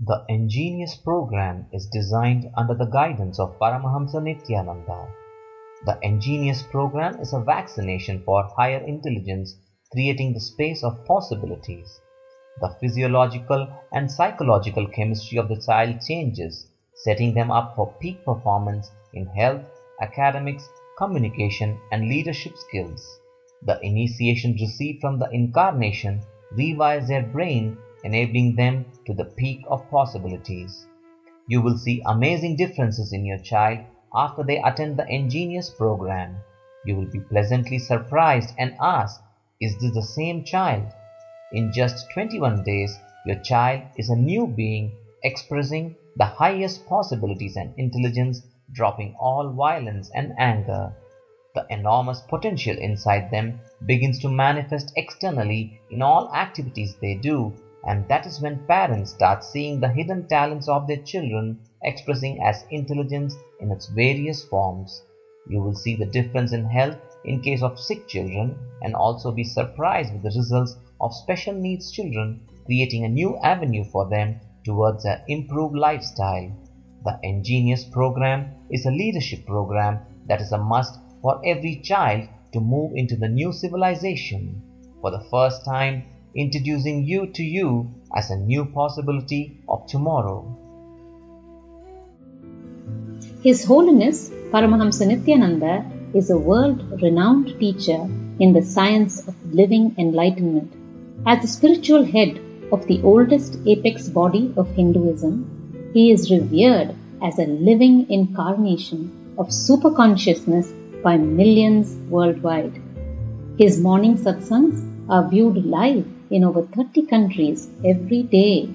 The Ingenious program is designed under the guidance of Paramahamsa Nithyananda. The Ingenious program is a vaccination for higher intelligence, creating the space of possibilities. The physiological and psychological chemistry of the child changes, setting them up for peak performance in health, academics, communication, and leadership skills. The initiation received from the incarnation rewires their brain, enabling them to the peak of possibilities. You will see amazing differences in your child after they attend the Ingenious program. You will be pleasantly surprised and ask, is this the same child? In just 21 days, your child is a new being expressing the highest possibilities and intelligence, dropping all violence and anger. The enormous potential inside them begins to manifest externally in all activities they do, and that is when parents start seeing the hidden talents of their children expressing as intelligence in its various forms. You will see the difference in health in case of sick children and also be surprised with the results of special needs children, creating a new avenue for them towards an improved lifestyle. The Ingenious program is a leadership program that is a must for every child to move into the new civilization. For the first time, introducing you as a new possibility of tomorrow. His Holiness Paramahamsa Nithyananda is a world-renowned teacher in the science of living enlightenment. As the spiritual head of the oldest apex body of Hinduism, he is revered as a living incarnation of superconsciousness by millions worldwide. His morning satsangs are viewed live in over 30 countries every day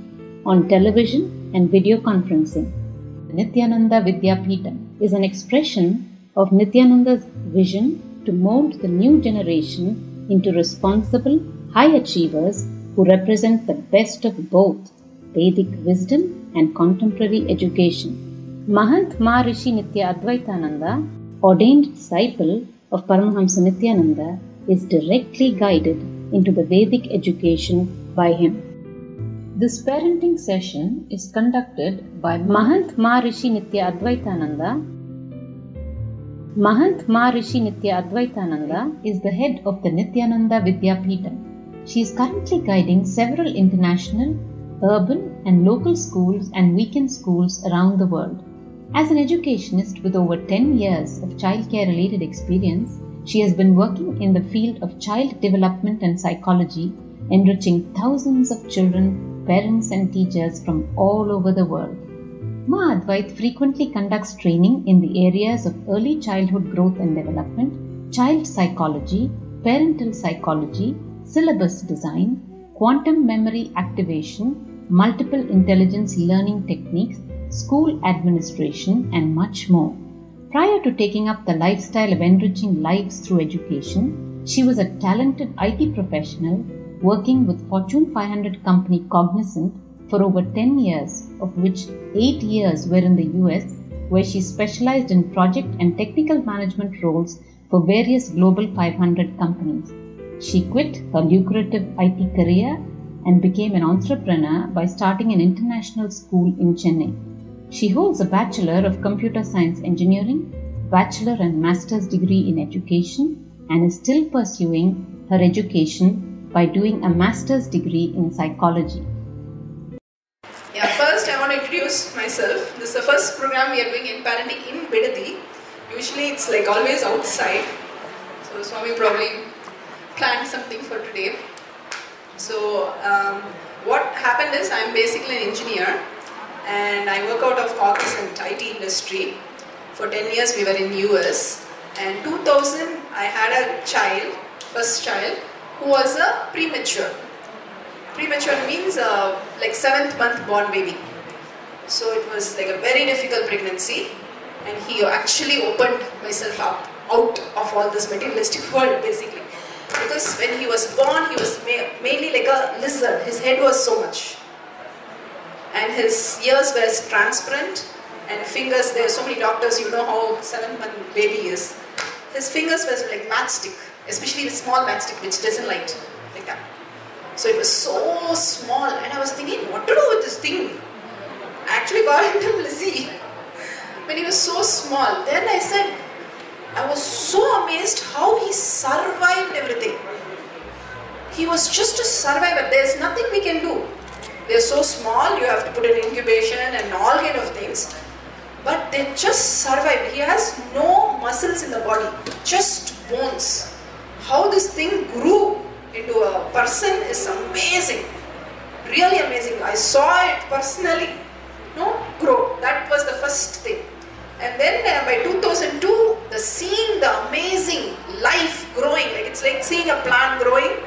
on television and video conferencing. Nithyananda Vidyapeetham is an expression of Nithyananda's vision to mold the new generation into responsible, high achievers who represent the best of both Vedic wisdom and contemporary education. Mahant Maharishi Nithya Advaitananda, ordained disciple of Paramahamsa Nithyananda, is directly guided into the Vedic education by him. This parenting session is conducted by Mahant Maharishi Nithya Advaitananda. Mahant Maharishi Nithya Advaitananda is the head of the Nithyananda Vidyapeetham. She is currently guiding several international, urban and local schools and weekend schools around the world. As an educationist with over 10 years of childcare related experience, she has been working in the field of child development and psychology, enriching thousands of children, parents and teachers from all over the world. Ma Advait frequently conducts training in the areas of early childhood growth and development, child psychology, parental psychology, syllabus design, quantum memory activation, multiple intelligence learning techniques, school administration, and much more. Prior to taking up the lifestyle of enriching lives through education, she was a talented IT professional working with Fortune 500 company Cognizant for over 10 years, of which 8 years were in the US, where she specialized in project and technical management roles for various Global 500 companies. She quit her lucrative IT career and became an entrepreneur by starting an international school in Chennai. She holds a Bachelor of Computer Science Engineering, Bachelor and Master's degree in Education, and is still pursuing her education by doing a Master's degree in Psychology. Yeah, first I want to introduce myself. This is the first program we are doing eN-Parenting in Bidadi. Usually it's like always outside. So Swami probably planned something for today. So what happened is I'm basically an engineer and I work out of Cognizant IT industry. For 10 years we were in US, and 2000 I had a child, first child, who was a premature. Premature means like 7th month born baby. So it was like a very difficult pregnancy, and he actually opened myself up out of all this materialistic world basically. Because when he was born, he was mainly like a lizard. His head was so much, and his ears were transparent, and fingers, there are so many doctors, you know how 7-month baby is. His fingers were like matchstick, especially the small matchstick which doesn't light, like that. So it was so small, and I was thinking, what to do with this thing? I actually called him Lizzie when he was so small. Then I said, I was so amazed how he survived everything. He was just a survivor. There's nothing we can do. They're so small, you have to put in incubation and all kind of things. But they just survive. He has no muscles in the body, just bones. How this thing grew into a person is amazing. Really amazing. I saw it personally, grow. That was the first thing. And then by 2002, seeing the amazing life growing, like it's like seeing a plant growing.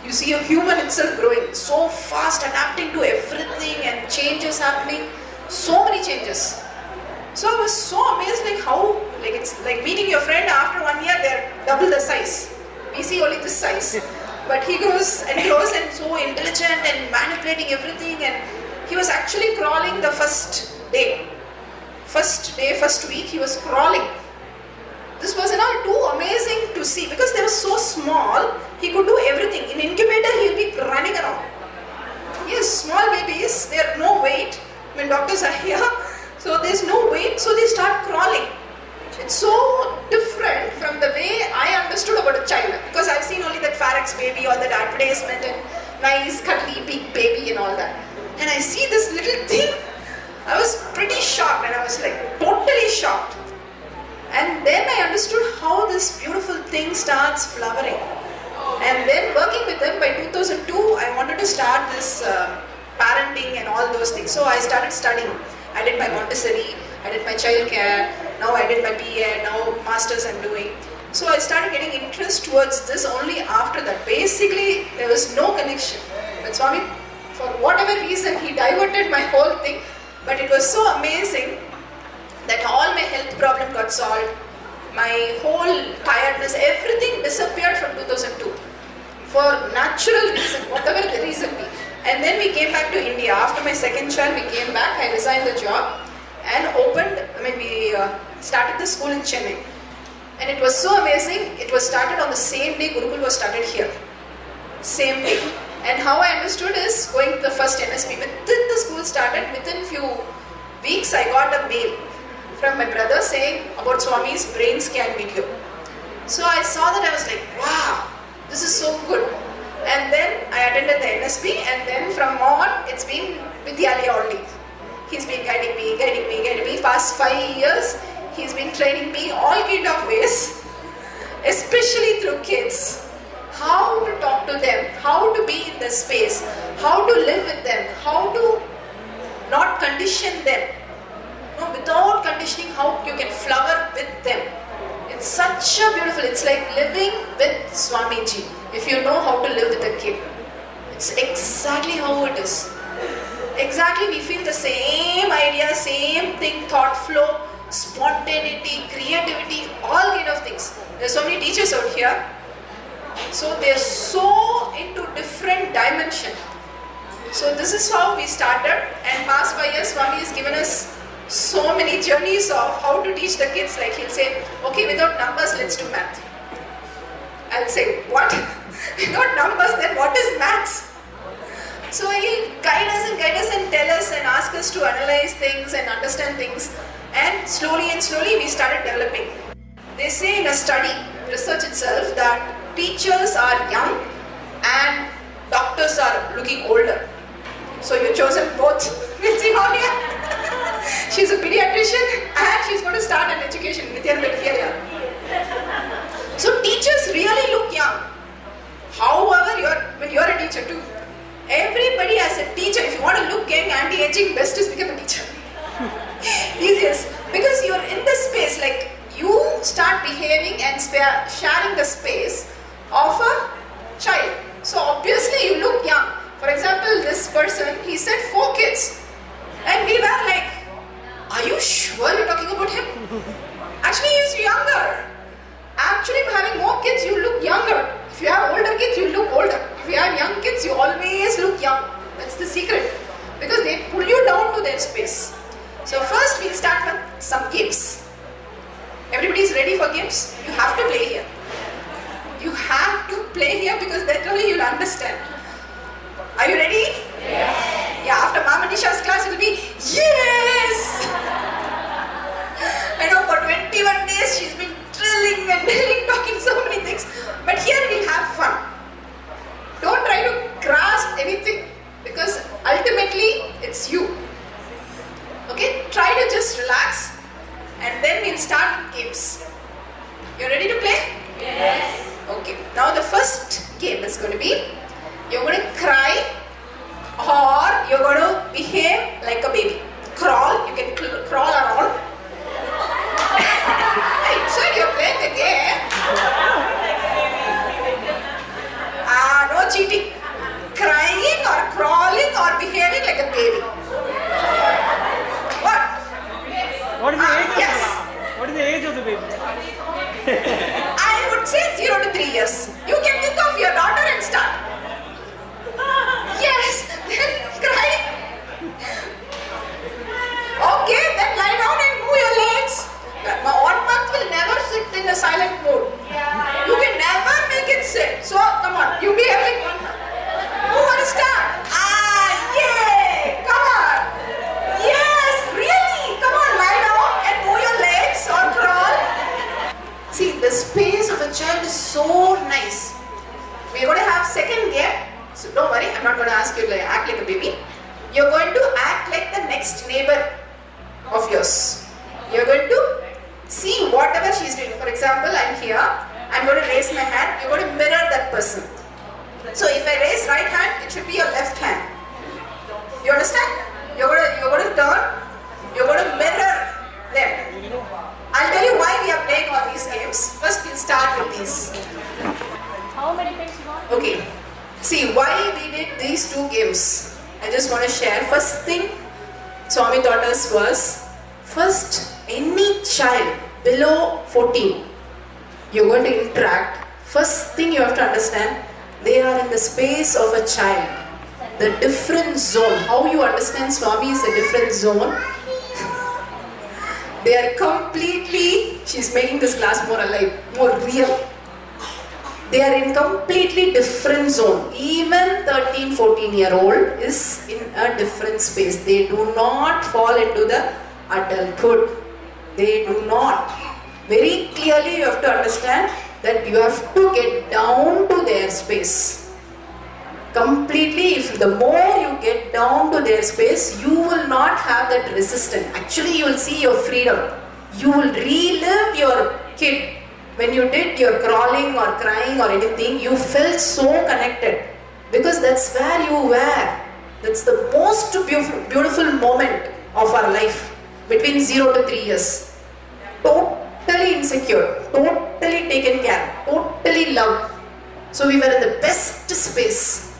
You see a human itself growing so fast, adapting to everything and changes happening. So many changes. So I was so amazed, like how, like it's like meeting your friend after 1 year, they're double the size. We see only this size. But he grows and so intelligent and manipulating everything, and he was actually crawling the first day. First week, he was crawling. This was all too amazing to see because they were so small, he could do everything. In incubator, he'll be running around. Yes, small babies, they have no weight. When doctors are here, so there's no weight, so they start crawling. It's so different from the way I understood about a child, because I've seen only that Pharax baby, all that advertisement and nice cuddly big baby and all that. And I see this little thing, I was pretty shocked, and I was like totally shocked. And then I understood how this beautiful thing starts flowering. And then working with them by 2002, I wanted to start this parenting and all those things. So I started studying. I did my Montessori, I did my child care, now I did my BA, now masters I'm doing. So I started getting interest towards this only after that. Basically, there was no connection. But Swami, for whatever reason, he diverted my whole thing. But it was so amazing that all my health problem got solved. My whole tiredness, everything disappeared from 2002. For natural reason, whatever the reason be. And then we came back to India. After my second child, we came back. I resigned the job and we started the school in Chennai. And it was so amazing. It was started on the same day Gurukul was started here. Same day. And how I understood is going to the first NSP. Within the school started, within few weeks I got a mail from my brother saying about Swami's brain scan video. So I saw that, I was like, wow, this is so good. And then I attended the NSP, and then from on, it's been Vidyalaya only. He's been guiding me. Past 5 years, he's been training me all kind of ways, especially through kids. How to talk to them, how to be in the space, how to live with them, how to not condition them. No, without conditioning, how you can flower with them. It's such a beautiful, it's like living with Swamiji. If you know how to live with a kid, it's exactly how it is. Exactly, we feel the same idea, same thing, thought flow, spontaneity, creativity, all kind of things. There's so many teachers out here. So they're so into different dimension. So this is how we started, and past 5 years Swami has given us so many journeys of how to teach the kids. Like he'll say, okay, without numbers, let's do math. I'll say, what? Without numbers, then what is maths? So he'll guide us and tell us and ask us to analyze things and understand things. And slowly we started developing. They say in a study, research itself, that teachers are young and doctors are looking older. So you've chosen both. We'll see how here. She's a pediatrician and she's going to start an education. Nithyananda here. So teachers really look young. However, when you're a teacher too, everybody as a teacher, if you want to look young, anti-aging, best is become a teacher. Easiest. Because you're in the space, like you start behaving and sharing the space of a child. So obviously you look young. For example, this person, he said 4 kids. And we were like, are you sure you're talking about him? Actually, he's younger. Actually, having more kids, you look younger. If you have older kids, you look older. If you have young kids, you always look young. That's the secret. Because they pull you down to their space. So first, we'll start with some games. Everybody is ready for games? You have to play here. You have to play here because that only you'll understand. Are you ready? Yes. Yeah, after Mama Nisha's class, it will be Yes! I know for 21 days she's been drilling and drilling, talking so many things. But here we'll have fun. Don't try to grasp anything because ultimately it's you. Okay? Try to just relax and then we'll start with games. You ready to play? Yes. Okay. Now the first game is going to be, you're going to cry or you're going to behave like a baby. Crawl, you can crawl around. So you're playing the game. No cheating. Crying or crawling or behaving like a baby. What? What is the age yes. What is the age of the baby? I would say 0 to 3 years. You can think of your daughter and start. Yes, then cry. Okay, then lie down and move your legs. 1 month will never sit in a silent mode. You can never make it sit. So, come on, you behave like 1 month. Who want to start? Yay! Come on. Yes, really. Come on, lie down and move your legs or crawl. See, the space of a child is so nice. We are going to have second game. So don't worry, I'm not going to ask you to act like a baby. You're going to act like the next neighbor of yours. You're going to see whatever she's doing. For example, I'm here. I'm going to raise my hand. You're going to mirror that person. So if I raise right hand, it should be your left hand. You understand? You're going to turn. You're going to mirror them. I'll tell you why we are playing all these games. First, we'll start with these. How many things you want? Okay. See, why we did these 2 games. I just want to share. First thing Swami taught us was, first, any child below 14, you're going to interact. First thing you have to understand, they are in the space of a child. The different zone. How you understand Swami is a different zone. They are completely, she's making this class more alive, more real. They are in completely different zone. Even 13, 14-year-old is in a different space. They do not fall into the adulthood. They do not. Very clearly you have to understand that you have to get down to their space. Completely, if the more you get down to their space, you will not have that resistance. Actually, you will see your freedom. You will relive your kid. When you did your crawling or crying or anything, you felt so connected. Because that's where you were. That's the most beautiful moment of our life. Between 0 to 3 years. Totally insecure. Totally taken care. Totally loved. So we were in the best space.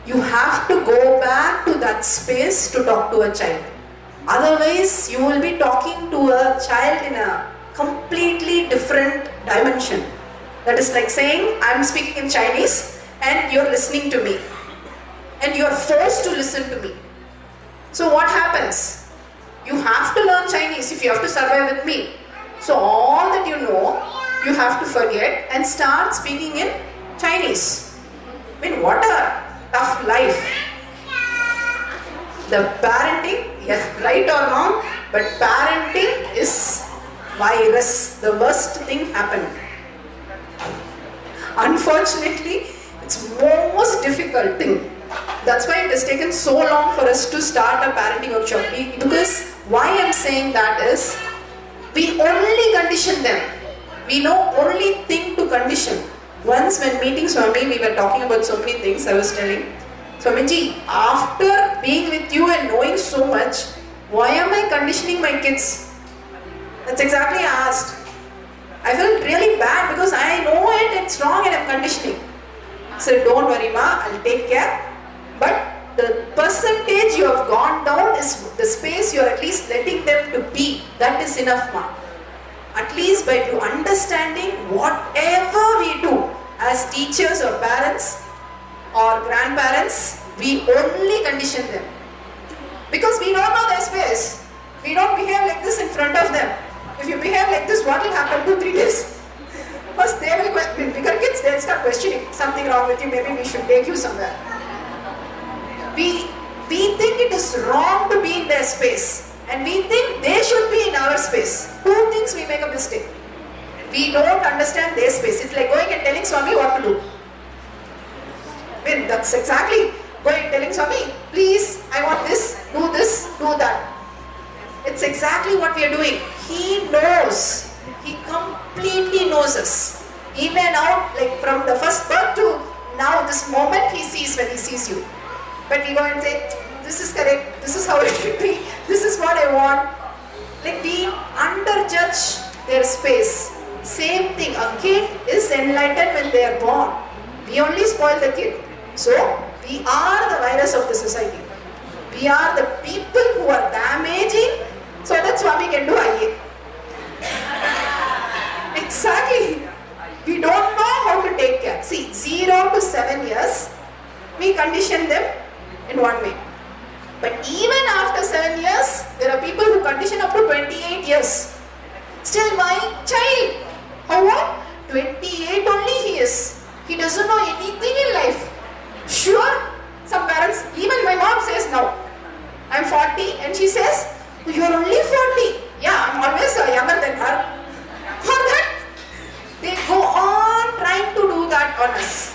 You have to go back to that space to talk to a child. Otherwise, you will be talking to a child in a completely different dimension. That is like saying, I'm speaking in Chinese and you're listening to me. And you're forced to listen to me. So what happens? You have to learn Chinese if you have to survive with me. So all that you know, you have to forget and start speaking in Chinese. I mean, what a tough life. The parenting, yeah, right or wrong, but parenting is virus. The worst thing happened. Unfortunately, it's most difficult thing. That's why it has taken so long for us to start a parenting workshop. Because why I'm saying that is, we only condition them. We know only thing to condition. Once when meeting Swami, we were talking about so many things. I was telling Swamiji, after being with you and knowing so much, why am I conditioning my kids? That's exactly I asked. I felt really bad because I know it's wrong and I'm conditioning. I said, don't worry ma, I'll take care. But the percentage you have gone down is the space you are at least letting them to be. That is enough ma. At least by understanding whatever we do as teachers or parents or grandparents, we only condition them. Because we don't know their space. We don't behave like this in front of them. If you behave like this, what will happen 2-3 days? First they will, with bigger kids, they'll start questioning something wrong with you, maybe we should take you somewhere. We we think it is wrong to be in their space and we think they should be in our space. Who thinks we make a mistake? We don't understand their space. It's like going and telling Swami what to do. I mean, that's exactly going and telling Swami, please, I want this, do that. It's exactly what we are doing. He knows. He completely knows us. Even now, like from the first birth to now, this moment he sees when he sees you. But we go and say, this is correct, this is how it should be, this is what I want. Like we underjudge their space. Same thing, a kid is enlightened when they are born. We only spoil the kid. So, we are the virus of the society. We are the people who are damaging so that Swami can do IA. Exactly. We don't know how to take care. See, 0 to 7 years, we condition them in one way. But even after 7 years, there are people who condition up to 28 years. Still my child. How old? 28 only he is. He doesn't know anything in life. Sure, some parents, even my mom says now, I'm 40 and she says, you are only 40. Yeah, I'm always younger than her. For that, they go on trying to do that on us.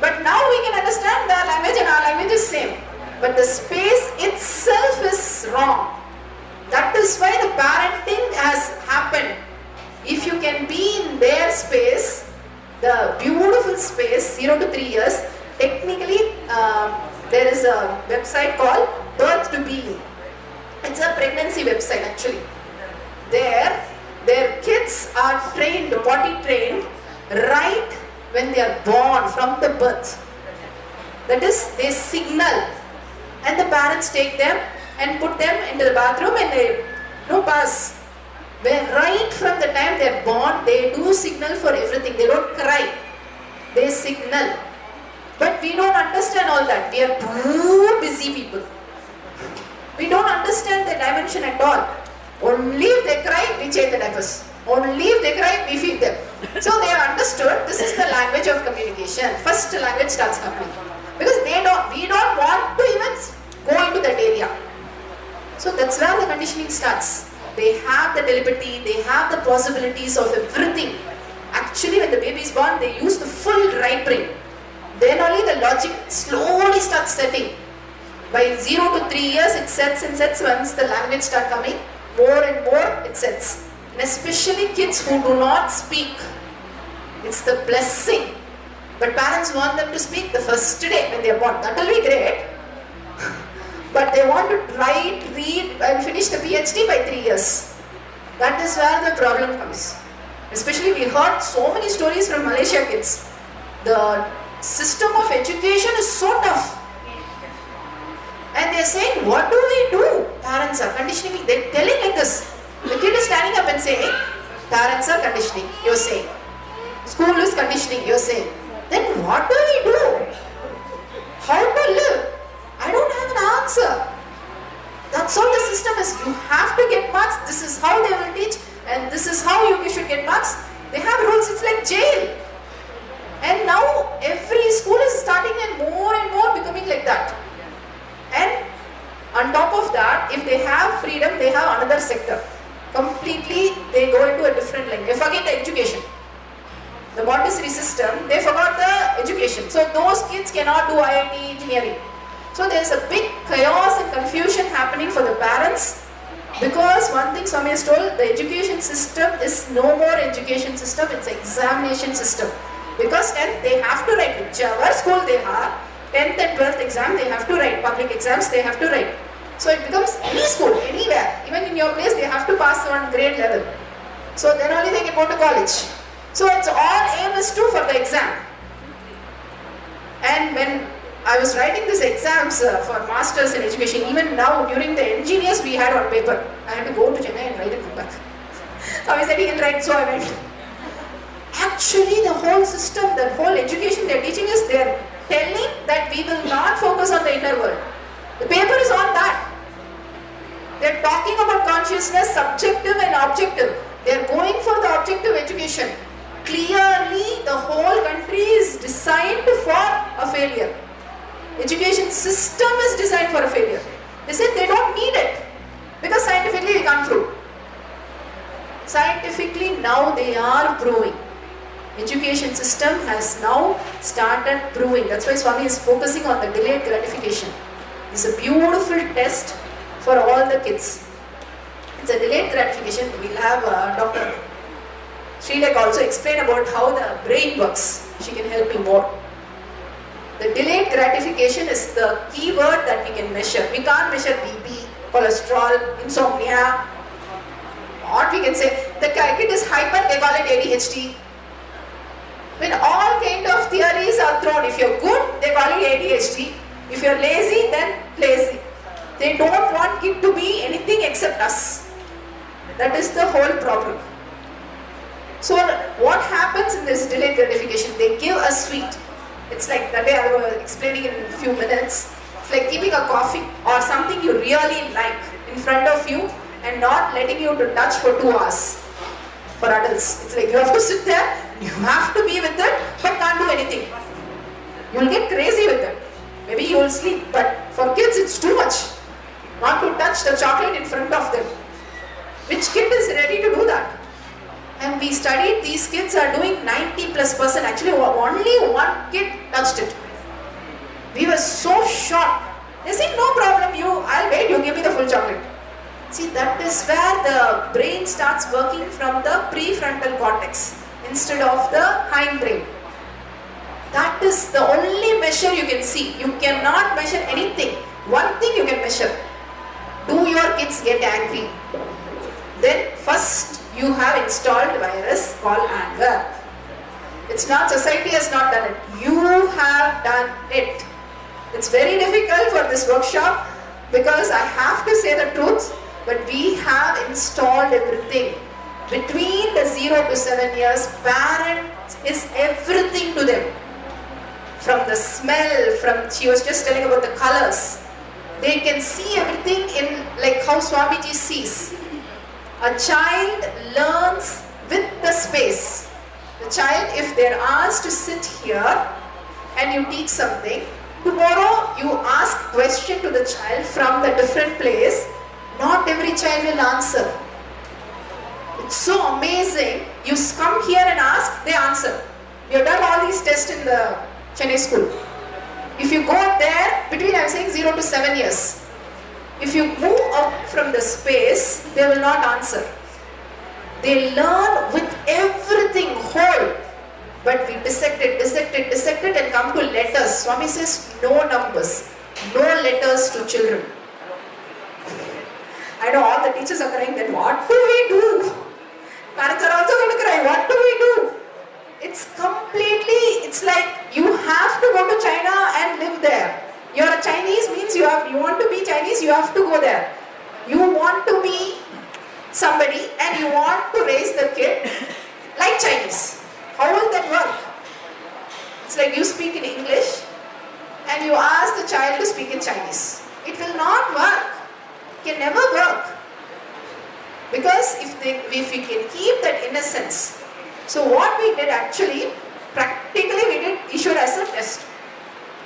But now we can understand their language and our language is same. But the space itself is wrong. That is why the parenting has happened. If you can be in their space, the beautiful space, 0 to 3 years, technically there is a website called Birth to Being. It's a pregnancy website actually. There, their kids are trained, potty trained, right when they are born from the birth. That is, they signal and the parents take them and put them into the bathroom and they pass. Where right from the time they are born, they do signal for everything. They don't cry. They signal. But we don't understand all that. We are too busy people. We don't understand the dimension at all. Only if they cry, we change the diapers. Only if they cry, we feed them. So they have understood this is the language of communication. First language starts happening. Because we don't want to even go into that area. So that's where the conditioning starts. They have the telepathy, they have the possibilities of everything. Actually, when the baby is born, they use the full right brain. Then only the logic slowly starts setting. By 0 to 3 years, it sets and sets. Once the language starts coming, more and more it sets. And especially kids who do not speak. It's the blessing. But parents want them to speak the first day when they are born. That will be great. But they want to write, read and finish the PhD by 3 years. That is where the problem comes. Especially we heard so many stories from Malaysia kids. The system of education is so tough. And they are saying, what do we do? Parents are conditioning. They are telling like this. The kid is standing up and saying, parents are conditioning, you are saying. School is conditioning, you are saying. Then what do we do? How to live? I don't have an answer. That's all the system is. You have to get marks. This is how they will teach and this is how you should get marks. They have rules. It's like jail. And now every school is starting and more becoming like that. And on top of that, if they have freedom, they have another sector. Completely, they go into a different line. They forget the education. The Montessori system, they forgot the education. So those kids cannot do IIT engineering. So there is a big chaos and confusion happening for the parents because one thing Swami has told, the education system is no more education system, it's an examination system. Because 10th they have to write, whichever school they are, 10th and 12th exam they have to write, public exams they have to write. So it becomes any school, anywhere, even in your place they have to pass on grade level. So then only they can go to college. So it's all aim is to for the exam. And when I was writing these exams for masters in education, even now during the Ingenious we had on paper. I had to go to Chennai and write and come back. Swami said he can write, so I went. Actually the whole system, the whole education they are teaching us, they are telling that we will not focus on the inner world. The paper is on that. They are talking about consciousness, subjective and objective. They are going for the objective education. Clearly the whole country is designed for a failure. education system is designed for a failure. They said they don't need it because scientifically we can't prove. Scientifically now they are proving. Education system has now started proving. That's why Swami is focusing on the delayed gratification. It's a beautiful test for all the kids. It's a delayed gratification. We'll have Dr. Srilek also explain about how the brain works. She can help me more. The delayed gratification is the key word that we can measure. We can't measure BP, cholesterol, insomnia. What we can say, the kid is hyper, they call it ADHD. When all kind of theories are thrown, if you're good, they call it ADHD. If you're lazy, then lazy. They don't want kid to be anything except us. That is the whole problem. So what happens in this delayed gratification? They give a sweet. It's like that way I was explaining in a few minutes. It's like keeping a coffee or something you really like in front of you and not letting you to touch for 2 hours. For adults, it's like you have to sit there, you have to be with it, but can't do anything. You'll get crazy with it. Maybe you will sleep, but for kids it's too much. Not to touch the chocolate in front of them. Which kid is ready to do that? And we studied, these kids are doing 90+%. Actually, only one kid touched it. We were so shocked. They said, no problem, I'll wait, you give me the full chocolate. See, that is where the brain starts working from the prefrontal cortex instead of the hindbrain. That is the only measure you can see. You cannot measure anything. One thing you can measure. Do your kids get angry? Then first you have installed virus called anger. It's not society has not done it. You have done it. It's very difficult for this workshop because I have to say the truth, but we have installed everything. Between the 0 to 7 years, parents is everything to them. From the smell, she was just telling about the colors. They can see everything in like how Swamiji sees. A child learns with the space. The child, if they are asked to sit here and you teach something, tomorrow you ask question to the child from the different place, not every child will answer. It's so amazing. You come here and ask, they answer. We have done all these tests in the Chennai school. If you go there, between I am saying 0 to 7 years, if you move out from the space, they will not answer. They learn with everything whole. But we dissect it and come to letters. Swami says no numbers, no letters to children. I know all the teachers are crying then what do we do? Parents are also going to cry, what do we do? It's completely, it's like you have to go to China and live there. You're a Chinese means you want to be Chinese, you have to go there. You want to be somebody and you want to raise the kid like Chinese. How will that work? It's like you speak in English and you ask the child to speak in Chinese. It will not work. It can never work. Because if we can keep that innocence. So what we did actually, practically we did issue as a test.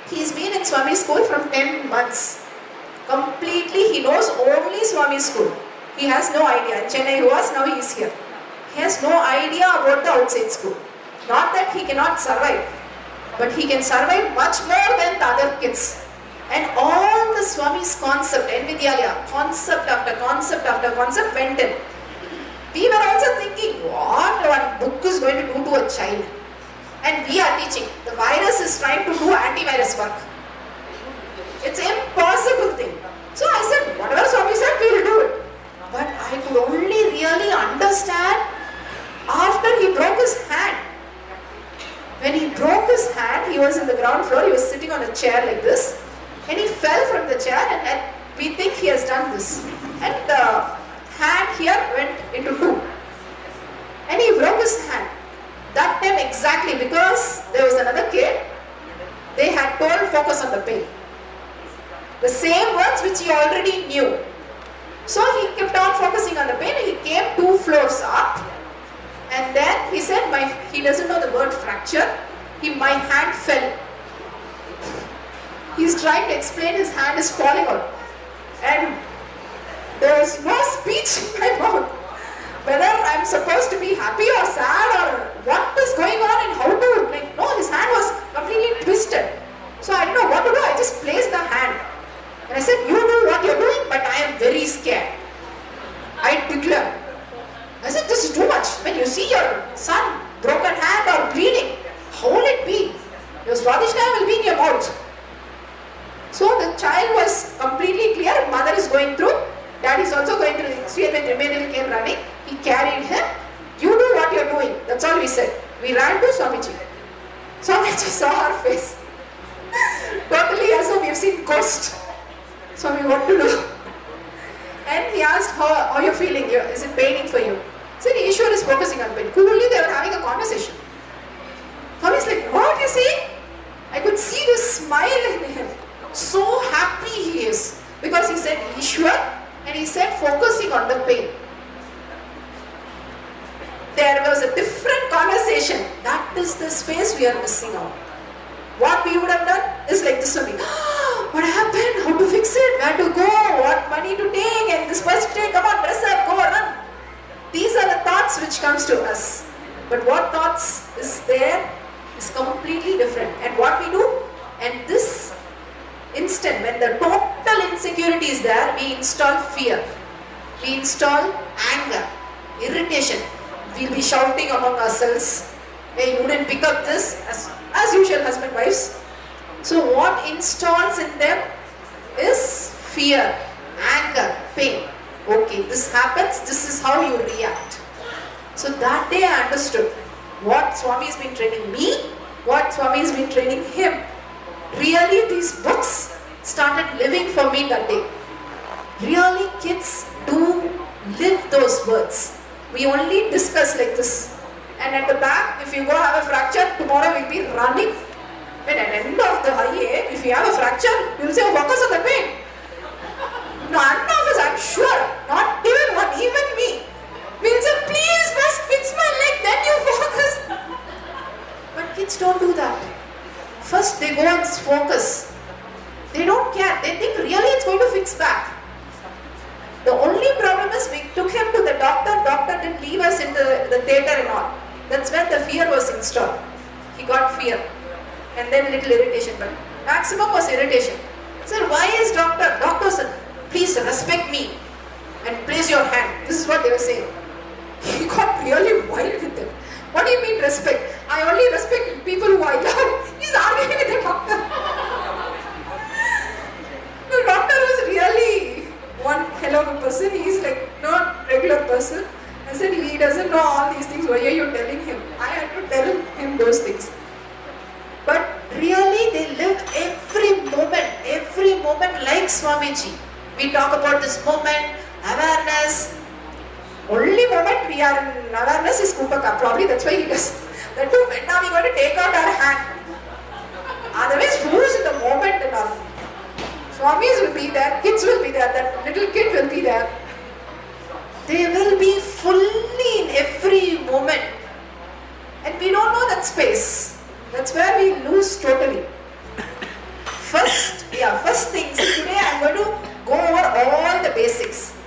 He's been in Swami school from 10 months. Completely, he knows only Swami school. He has no idea. In Chennai he was, now he is here. He has no idea about the outside school. Not that he cannot survive, but he can survive much more than the other kids. And all the Swami's concept, eN-Vidyalaya, concept after concept after concept went in. We were also thinking, what one book is going to do to a child? And we are teaching. The virus is trying to do antivirus work. It's an impossible thing. So I said, whatever Swami said, we will do it. But I could only really understand after he broke his hand. When he broke his hand, he was in the ground floor, he was sitting on a chair like this. And he fell from the chair and we think he has done this. And the hand here went into two. And he broke his hand. That time exactly because there was another kid, they had told focus on the pain. The same words which he already knew. So he kept on focusing on the pain and he came 2 floors up. And then he said, he doesn't know the word fracture. My hand fell. He's trying to explain, his hand is falling out. And there was no speech in my mouth. Whether I'm supposed to be happy or sad or what is going on and how to, like, no, his hand was completely twisted. So I didn't know what to do. I just placed the hand. And I said, you do what you're doing, but I am very scared. I declared. I said, this is too much. When you see your son, broken hand or bleeding, how will it be? Your Swadhisthana will be in your mouth. So the child was completely clear. Mother is going through. Dad is also going through. Sri when Remedial came running, he carried him. You do what you're doing. That's all we said. We ran to Swamiji. Swamiji saw our face. Totally as though we have seen ghost. Swami, what to do? And he asked, how you're feeling? Is it paining for you? He said, Ishwar is focusing on pain. Coolly they were having a conversation. Swami's like, what you see? I could see this smile in him. So happy he is. Because he said Ishwar and he said focusing on the pain. There was a different conversation. That is the space we are missing out. What we would have done is like this only. What happened? How to fix it? Where to go? What money to take? And this person take, come on, dress up, go, run. These are the thoughts which comes to us. But what thoughts is there is completely different. And what we do, and this instant, when the total insecurity is there, we install fear. We install anger, irritation. We'll be shouting among ourselves. Hey, you didn't pick up this, as usual, husband-wives. So what installs in them is fear, anger, pain. Okay, this happens, this is how you react. So that day I understood what Swami has been training me, what Swami has been training him. Really these books started living for me that day. Really kids do live those words. We only discuss like this. And at the back, if you go have a fracture, tomorrow we'll be running. When at the end of the IA, if you have a fracture, you'll say, oh, focus on the pain. None of us, I'm sure, not even one, even me. We'll say, please first fix my leg, then you focus. But kids don't do that. First they go and focus. They don't care. They think really it's going to fix back. The only problem is we took him to the doctor. Doctor didn't leave us in the theatre and all. That's when the fear was installed. He got fear. And then little irritation. But maximum was irritation. I said, why is doctor? Doctor said, please respect me and place your hand. This is what they were saying. He got really wild with them. What do you mean respect? I only respect people who I love. He's arguing with the doctor. The doctor was really one hell of a person. He's like not regular person. I said he doesn't know all these things. Why are you telling him? I had to tell him those things. But really they lived every moment like Swamiji. We talk about this moment, awareness. Only moment we are in awareness is Kupaka. Probably that's why he does. That too, when now we got to take out our hand. Otherwise, who is in the moment and all? Swamis will be there, kids will be there, that little kid will be there. They will be fully in every moment. And we don't know that space. That's where we lose totally. First thing, see, today I am going to go over all the basics.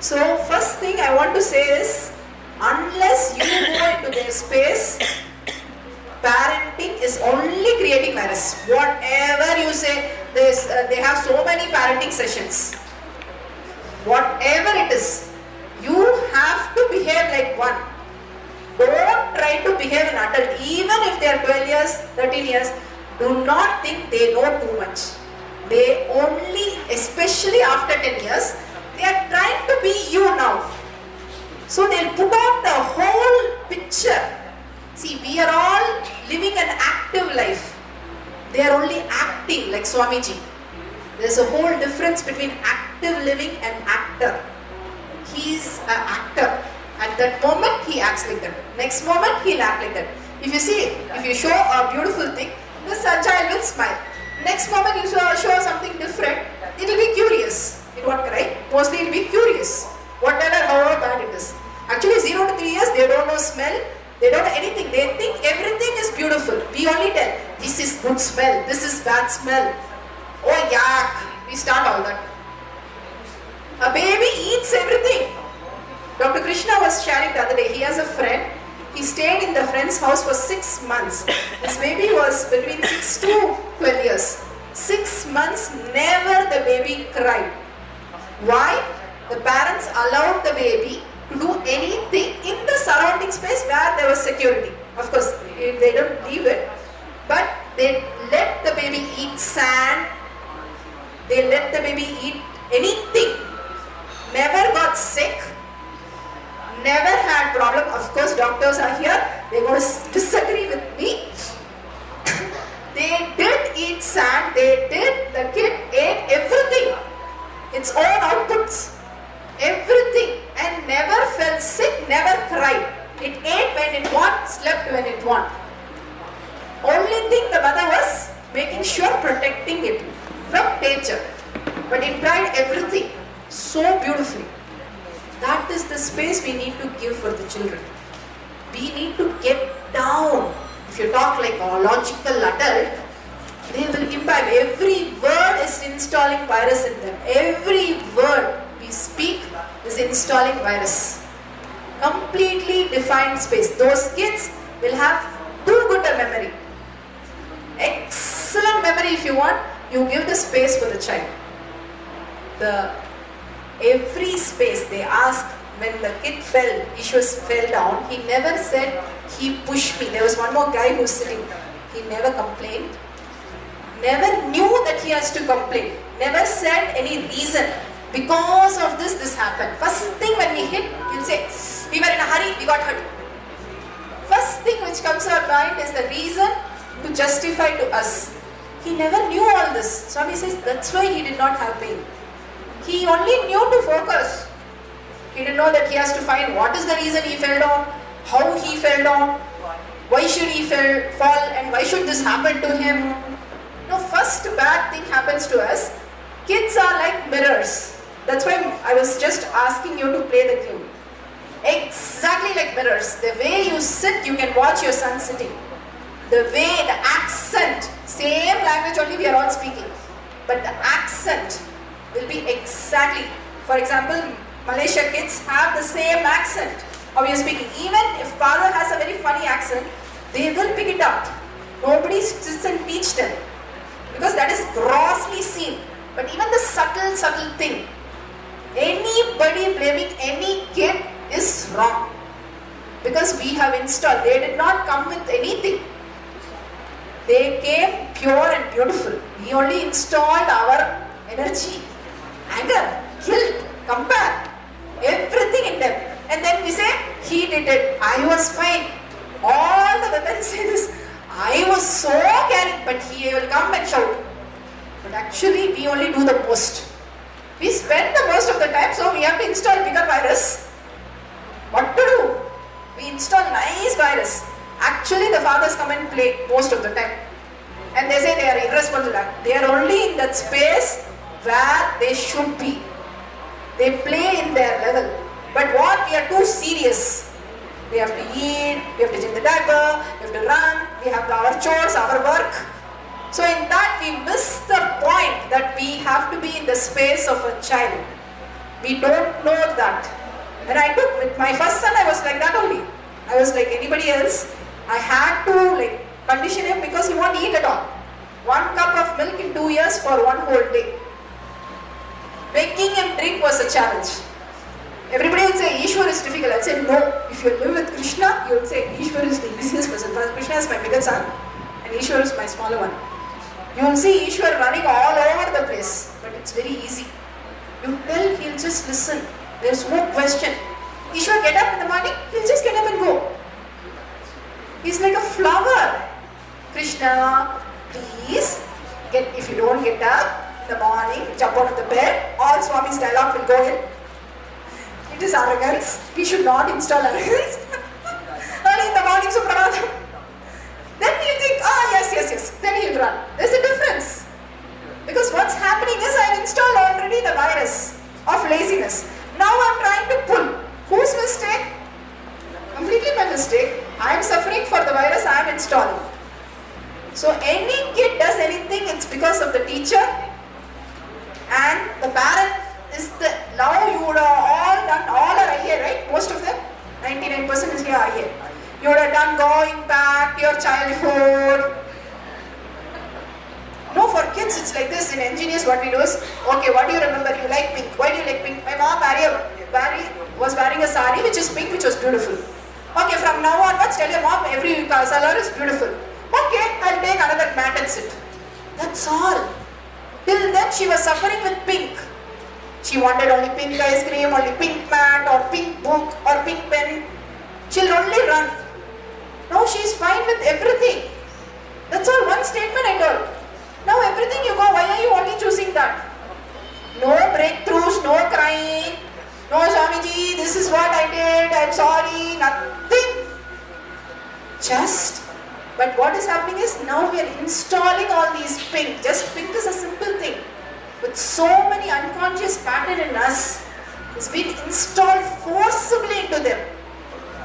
So first thing I want to say is, unless you go into their space, parenting is only creating virus. Whatever you say, they have so many parenting sessions. Whatever it is, you have to behave like one. Don't try to behave an adult. Even if they are 12 years, 13 years, do not think they know too much. They only, especially after 10 years, they are trying to be you now. So they'll put out the whole picture. See, we are all living an active life. They are only acting like Swamiji. There's a whole difference between active living and actor. He's an actor. At that moment, he acts like that. Next moment, he'll act like that. If you see, if you show a beautiful thing, this child will smile. Next moment, you show something different, it will be curious. It won't cry. Mostly, it will be curious. Whatever, however bad it is. Actually, 0 to 3 years, they don't know smell. They don't know anything. They think everything is beautiful. We only tell, this is good smell, this is bad smell. Oh yak, we start all that. A baby eats everything. Dr. Krishna was sharing the other day, he has a friend, he stayed in the friend's house for 6 months. This baby was between 6 to 12 years. 6 months, never the baby cried. Why? The parents allowed the baby to do anything in the surrounding space where there was security. Of course, they don't leave it, but they let the baby eat sand, they let the baby eat anything. Never got sick, never had problem. Of course, doctors are here, they're going to disagree with me. They did eat sand, the kid ate everything, its own outputs, everything, and never felt sick, never cried. It ate when it want, slept when it want. Only thing the mother was making sure protecting it from danger. But it tried everything so beautifully. That is the space we need to give for the children. We need to get down. If you talk like a logical adult, they will imbibe. Every word is installing virus in them. Every word we speak is installing virus. Completely defined space. Those kids will have too good a memory. Excellent memory if you want. You give the space for the child. Every space they ask, when the kid fell, Ishwas fell down, he never said, he pushed me. There was one more guy who's sitting. He never complained. Never knew that he has to complain. Never said any reason. Because of this happened. First thing when we hit, he'll say, we were in a hurry, we got hurt. First thing which comes to our mind is the reason to justify to us. He never knew all this. Swami says, that's why he did not have pain. He only knew to focus. He didn't know that he has to find what is the reason he fell down, how he fell down, why should he fall, and why should this happen to him. No, first bad thing happens to us. Kids are like mirrors. That's why I was just asking you to play the game. Exactly like mirrors. The way you sit, you can watch your son sitting. The way, the accent, same language only we are all speaking. But the accent will be exactly. For example, Malaysia kids have the same accent how we are speaking. Even if father has a very funny accent, they will pick it up. Nobody sits and teach them. Because that is grossly seen. But even the subtle thing, anybody blaming any kid is wrong. Because we have installed, they did not come with anything. They came pure and beautiful. We only installed our energy, anger, guilt, compare, everything in them. And then we say, he did it, I was fine. All the women say this, I was so caring, but he will come and shout. But actually, we only do the most. We spend the most of the time, so we have to install bigger virus. What to do? We install nice virus. Actually, the fathers come and play most of the time. And they say they are irresponsible. They are only in that space where they should be. They play in their level. But what? We are too serious. We have to eat, we have to change the diaper, we have to run, we have our chores, our work. So in that we miss the point that we have to be in the space of a child. We don't know that. When I took with my first son, I was like that only. I was like anybody else. I had to condition him because he won't eat at all. 1 cup of milk in 2 years for 1 whole day. Making him drink was a challenge. Everybody will say Ishwar is difficult. I'll say no. If you live with Krishna, you will say Ishwar is the easiest person. Krishna is my bigger son and Ishwar is my smaller one. You will see Ishwar running all over the place, but it's very easy. You tell, he'll just listen. There's no question. Ishwar get up in the morning, he'll just get up and go. He's like a flower. Krishna, please, if you don't get up in the morning, jump out of the bed, all Swami's dialogue will go in. It is arrogance. We should not install arrogance. Early in the morning, Suprabhatam. Then he'll think, yes. Then he'll run. There's a difference. Because what's happening is I've installed already the virus of laziness. Now I'm trying to pull. Whose mistake? Completely my mistake. I'm suffering for the virus I'm installing. So any kid does anything, it's because of the teacher, And the parent is the, now you would have all done, all are IA, right? Most of them, 99% is here IA. You would have done going back to your childhood. No, for kids it's like this. In Ingenious what we do is, okay, what do you remember? You like pink. Why do you like pink? My mom was wearing a sari which is pink, which was beautiful. Okay, from now onwards tell your mom every color is beautiful. Okay, I'll take another mat and sit. That's all. Till then she was suffering with pink. She wanted only pink ice cream, only pink mat or pink book or pink pen. She'll only run. Now she's fine with everything. That's all, one statement I told. Now everything you go, why are you only choosing that? No breakthroughs, no crying. No Swamiji, this is what I did, I'm sorry, nothing. Just, but what is happening is now we are installing all these pink. Just pink is a simple thing. With so many unconscious pattern in us, it's been installed forcibly into them.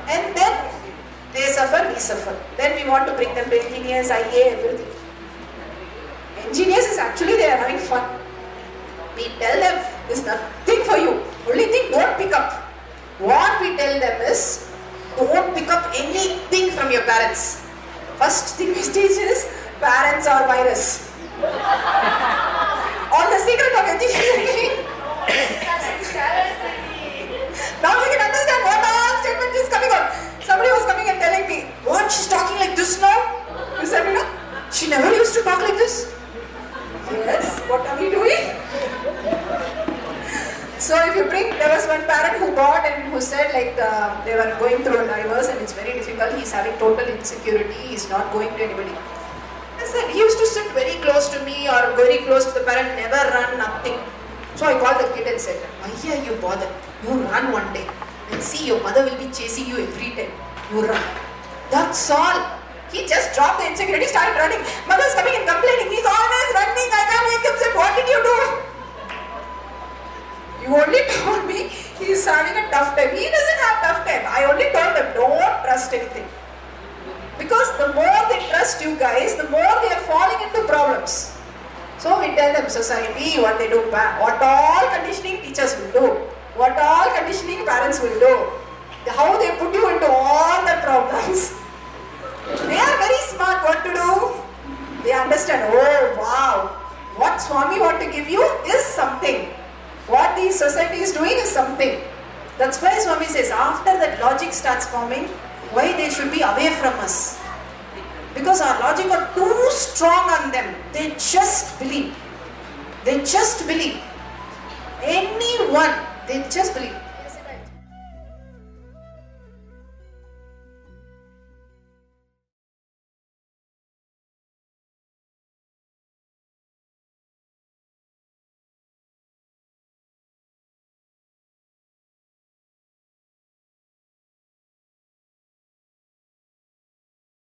And then they suffer, we suffer. Then we want to bring them to Ingenious, IA, everything. Ingenious is actually they are having fun. We tell them, there's nothing for you. Only thing, don't pick up. What we tell them is, don't pick up anything from your parents. First thing we teach is, parents are virus. All the secret of engineering. Now you can understand what all statement is coming out. Somebody was coming and telling me, what, she's talking like this now? You said, you know, she never used to talk like this. Yes, what are we doing? So if you bring, there was one parent who bought and who said like they were going through a divorce and it's very difficult, he's having total insecurity, he's not going to anybody. I said, he used to sit very close to me or very close to the parent, never run, nothing. So I called the kid and said, why are you bothered? You run one day and see your mother will be chasing you every time. You run. That's all. He just dropped the insecurity, started running. Mother's coming and complaining, he's always running, I can't make him sit. What did you do? You only told me he's having a tough time. He doesn't have tough time. I only told them, don't trust anything. Because the more they trust you guys, the more they are falling into problems. So we tell them, society, what they do, what all conditioning teachers will do, what all conditioning parents will do, how they put you into all the problems. They are very smart what to do. They understand, oh wow, what Swami want to give you is something. What the society is doing is something. That's why Swami says, after that logic starts forming, why they should be away from us. Because our logic are too strong on them. They just believe. They just believe. Anyone, they just believe.